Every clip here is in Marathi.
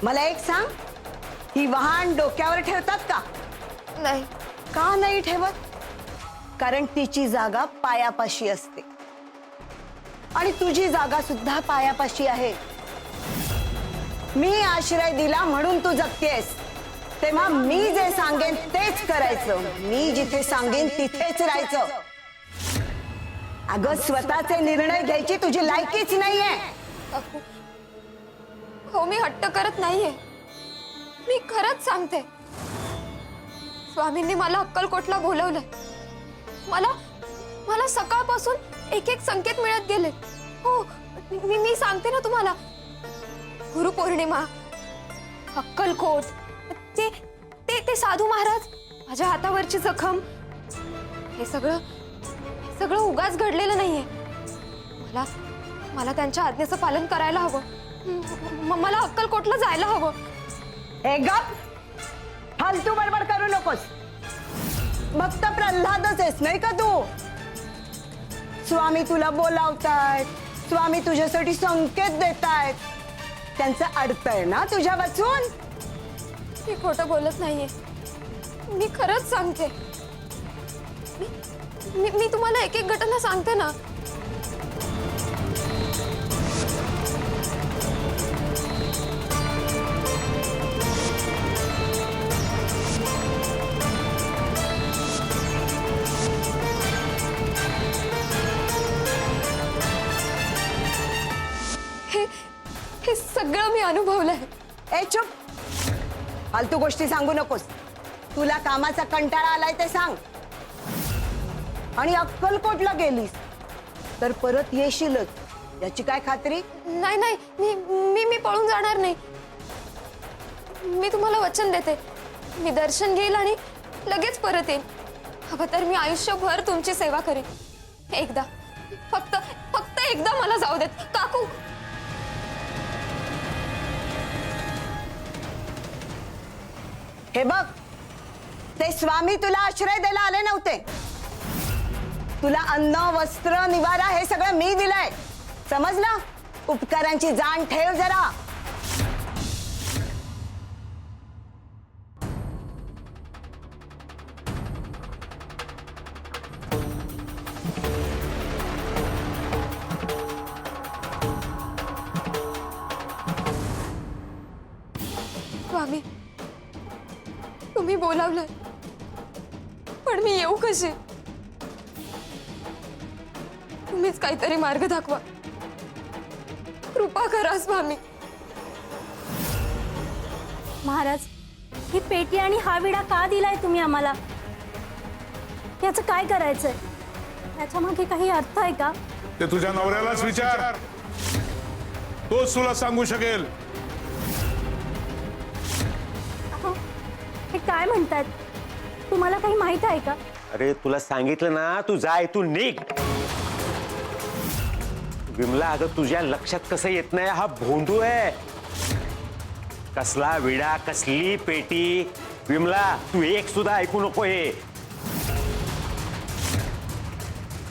मला एक सांग, ही वाहन डोक्यावर ठेवतात का? नाही. का नाही ठेवत? कारण तिची जागा पायापाशी असते आणि तुझी जागा सुद्धा पायापाशी आहे. मी आश्रय दिला म्हणून तू जगतेस, तेव्हा मी जे सांगेन तेच करायचं. मी जिथे सांगेन तिथेच राहायचं. अगं, स्वतःचे निर्णय घ्यायची तुझी लायकीच नाहीये. काकू, हो मी हट्ट करत नाहीये. मी खरंच सांगते. स्वामींनी मला अक्कलकोटला बोलवलंय. मला सकाळपासून एक एक संकेत मिळत गेले. हो, मी सांगते ना तुम्हाला. गुरुपौर्णिमा, अक्कलकोट, ते साधू महाराज, माझ्या हातावरची जखम, हे सगळं उगाच घडलेलं नाहीये. मला त्यांच्या आज्ञेचं पालन करायला हवं. मला अक्कलकोटला जायला हवं. हे गप, फालतू बडबड करू नकोस. भक्त प्रल्हादच आहेस नाही का तू? स्वामी तुला बोलावतायत, स्वामी तुझ्यासाठी संकेत देतायत. त्यांचं अडतंय ना तुझ्या वाचून? मी खोटं बोलत नाहीये. मी खरंच सांगते. मी तुम्हाला एक एक घटना सांगते ना. हे सगळं मी अनुभवलंय. ए चुप, फालतू गोष्टी सांगू नकोस. तुला कामाचा कंटाळा आलाय ते सांग. आणि अक्कलकोटला गेलीस तर परत येशीलच याची काय खात्री? नाही, मी पळून जाणार नाही. मी तुम्हाला वचन देते. मी दर्शन घेईल आणि लगेच परत येईल. हवं तर मी आयुष्यभर तुमची सेवा करेन. एकदा, फक्त एकदा मला जाऊ देत काकू. हे बघ, ते स्वामी तुला आश्रय द्यायला आले नव्हते. तुला अन्न, वस्त्र, निवारा हे सगळं मी दिलंय. समजलं? उपकारांची जाण ठेव जरा. स्वामी, तुम्ही बोलावलंय, पण मी येऊ कशी? तुम्हीच काहीतरी मार्ग दाखवा. कृपा करा स्वामी. महाराज, ही पेटी आणि हा विडा का दिलाय तुम्ही आम्हाला? याचं काय करायचंय? याच्या मागे काही अर्थ आहे का? ते तुझ्या नवऱ्यालाच विचार, तोच तुला सांगू शकेल. हे काय म्हणतात? तुम्हाला काही माहित आहे का? अरे तुला सांगितलं ना, तू जा इथून निघ. विमला, अगं तुझ्या लक्षात कसं येत नाही, हा भोंदू आहे. कसला विडा, कसली पेटी. विमला, तू एक सुद्धा ऐकू नको हे.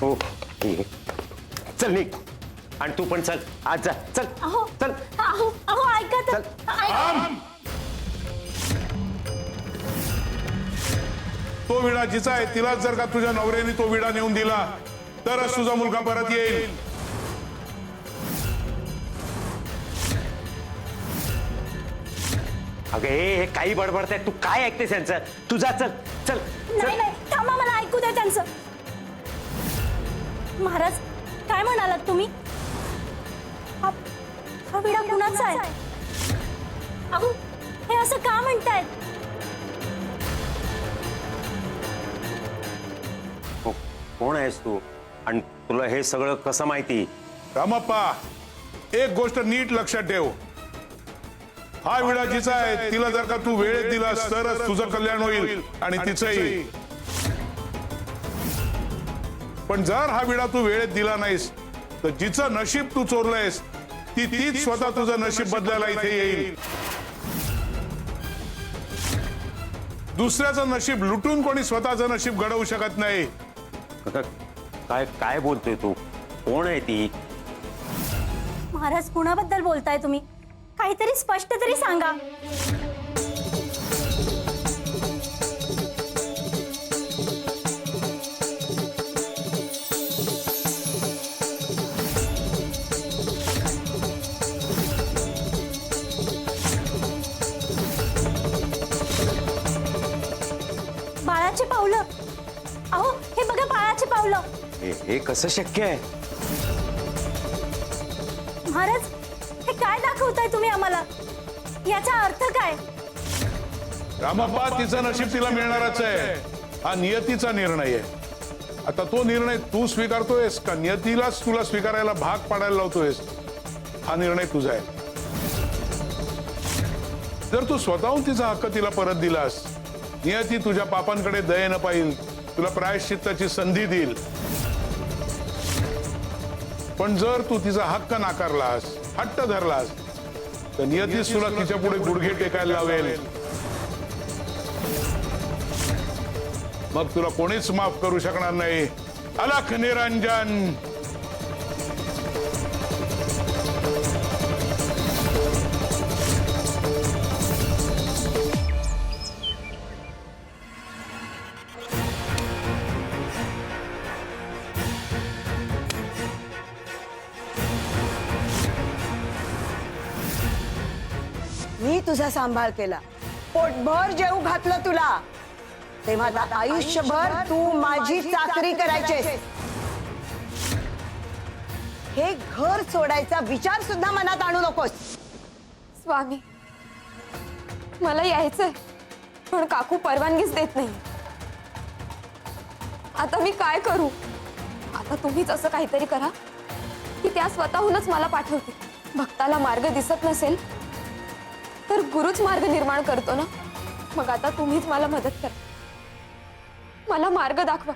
हो, चल निघ. आणि तू पण चल, आज जा. चल चल. अहो ऐका तर. तो विडा जिचा आहे तिलाच जर का तुझ्या नवऱ्याने तो विडा नेऊन दिला तरच तुझा मुलगा परत येईल. अगं हे काही बडबडताय, तू काय ऐकतेस यांचं? तू जा, चल चल. नाही, थांबा, मला ऐकू द्या त्यांचं. महाराज, काय म्हणालात तुम्ही? हा विडा कुणाचा आहे? अहो, हे असं का म्हणतायत? कोण आहेस तू आणि तुला हे सगळं कसं माहिती? रामप्पा, एक गोष्ट नीट लक्षात ठेव. हा विडा जिचा आहे तिला जर का तू वेळेत दिलास तरच तुझं कल्याण होईल आणि तिचंही. पण जर हा विडा तू वेळेत दिला नाहीस तर जिचं नशीब तू चोरलंयस तीच स्वतः तुझं नशीब बदलायला इथे येईल. दुसऱ्याचं नशीब लुटून कोणी स्वतःचं नशीब घडवू शकत नाही. काय काय बोलतोय तू? कोण आहे ती? महाराज, कुणाबद्दल बोलताय तुम्ही? काहीतरी स्पष्ट तरी सांगा. बाळाची पावलं. अहो हे बघा बाळाची पावलं. हे कसं शक्य आहे? महाराज हे काय दाखवताय तुम्ही आम्हाला? याचा अर्थ काय? रामप्पा, तिचं नशीब तिला मिळणारच आहे. हा नियतीचा निर्णय आहे. आता तो निर्णय तू स्वीकारतोयस का नियतीलाच तुला स्वीकारायला भाग पाडायला लावतोयस, हा निर्णय तुझा आहे. जर तू स्वतःहून तिचा हक्क तिला परत दिलास, नियती तुझ्या पापांकडे दयेनं पाहिल, तुला प्रायश्चित्ताची संधी देईल. पण जर तू तिचा हक्क नाकारलास, हट्ट धरलास, तर नियतीच तुला तिच्या पुढे गुडघे टेकायला लावेल. मग तुला कोणीच माफ करू शकणार नाही. अलख निरंजन. मी तुझा सांभाळ केला, पोटभर जेवू घातलं तुला, तेव्हा आता आयुष्यभर तू माझी चाकरी करायचेस. हे घर सोडायचा विचार सुद्धा मनात आणू नकोस. स्वामी, मला यायचंय पण काकू परवानगीच देत नाही. आता मी काय करू? आता तुम्हीच असं काहीतरी करा की त्या स्वतःहूनच मला पाठवते. भक्ताला मार्ग दिसत नसेल तर गुरुच मार्ग निर्माण करतो ना. मग आता तुम्हीच मला मदत करा, मला मार्ग दाखवा.